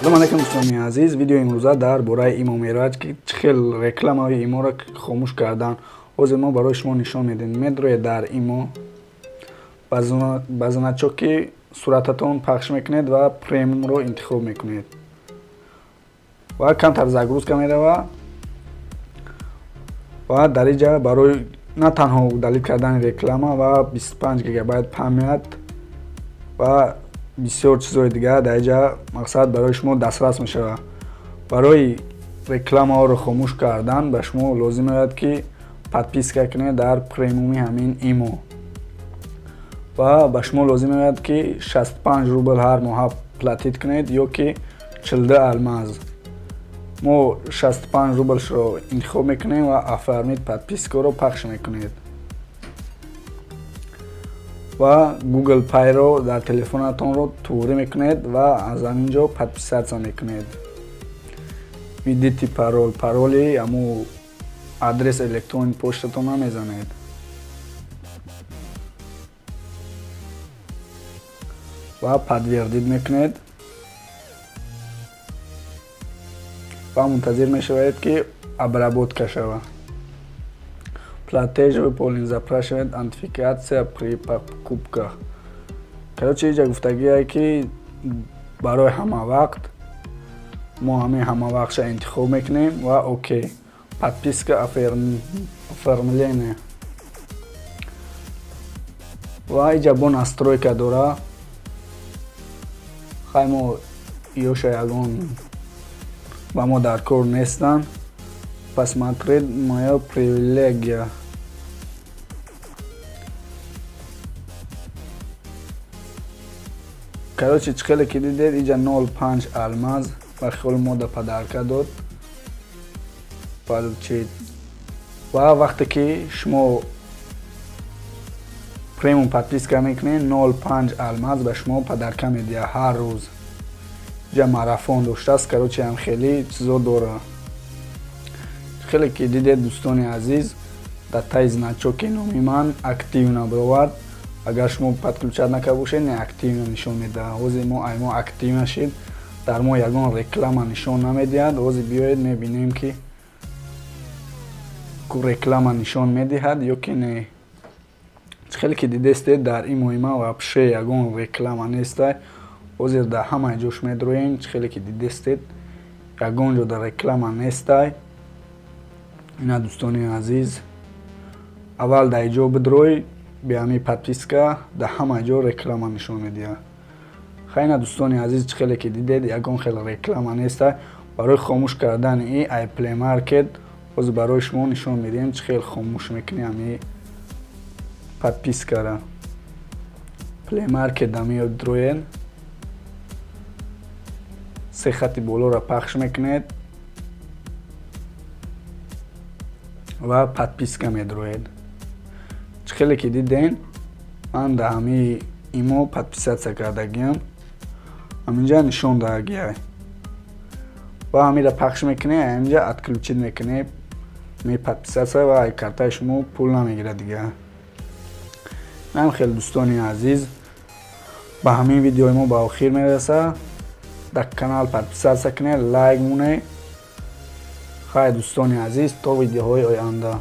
салом алейкум дӯстони азиз. Видеои имрӯза дар бораи имо меравад ки чӣ хел рекламаҳои иморо хомӯш кардан. ҳозир мо барои шумо нишон медиҳем. медроед дар имо ба значоки сурататон пахш мекунед ва премиумро интихоб мекунед ва камтар загрузка мерава ва дар инҷа барои на танҳо удалит кардани реклама ва 25 гигабайт памят ва бисёр чизҳои дигар дар инҷа мақсад барои шумо дастрас мешавад. барои рекламаҳоро хомӯш кардан ба шумо лозим меояд ки подписка кунед дар премиуми ҳамин имо ва ба шумо лозим меояд ки 65 рубл ҳар моҳа платит кунед ё ки 42 алмаз. мо 65 рублшро интихоб мекунем ва оформид подпискаро пахш мекунед ва Google Payро дар телефонатонро туғрӣ мекунед ва аз ҳаминҷо подписатсия мекунед. введите пароли ҳамун адрес электронии поштатонро мезанед ва подтвердид мекунед ва мунтазир мешавед ки обработка шавад. платеж выполнен, запрашивает идентификация при покупках. Короче, инҷа гуфтагие ки барои ҳама вақт мо ҳамин ҳама вақтша интихоб мекунем ва окей. подписка оформление ва инҷа бо настройка дора. хай мо ёша ягон ба мо дар кор нестан. посмотреть моя привилегия. короче, чӣ хеле ки дидед инҷа 05 алмаз ва холи мода падарка дод. получить. ва вақте ки шумо премиум подписка мекунед 05 алмаз ба шумо падарка медиҳад ҳар рӯз. инҷа марафон доштааст. короче, ҳам хеле чизо дора. хеле ки дидед дӯстони азиз, дар таи значоки номи ман активна бировад. агар шумо подключат накарда бошед, не активна нишон медиҳад. ҳозир мо аймо активна шид, дар мо ягон реклама нишон намедиҳад. ҳозир биёед мебинем ки реклама нишон медиҳад ё ки не. чӣ хеле ки дидестед дар ин муҳима вообще ягон реклама нестай. ҳозир дар ҳамаи ҷош медроем. чӣ хеле ки дидестед ягон ҷода реклама нестай. ина дӯстони азиз, аввал дар инҷо бидрои бе ҳамин подписка дар ҳама ҷо реклама нишон медиҳад. хайна дӯстони азиз, чӣ хеле ки дидед ягон хел реклама нестай. барои хомӯш кардани ин iPlay Market ҳозир барои шумо нишон медиҳем чӣ хел хомӯш мекунем ҳамин подпискара. Play Market дар меояд бидроед. се хати болоро пахш мекунед ва подписка медроед. чӣ хеле ки диден ман дар ҳамин имо подписатсия кардагиам. ҳаминҷа нишон дадагия ва ҳаминро пахш мекунед. ҳаминҷа отключить мекунед. меподписатсия ва ай картаи шумо пул намегирад дига. ҳам хеле дӯстони азиз, ба ҳамин видеои мо ба охир мераса. дар канал подписатсия кунед, лайк мунед. хай дӯстони азиз, то видеоҳои оянда.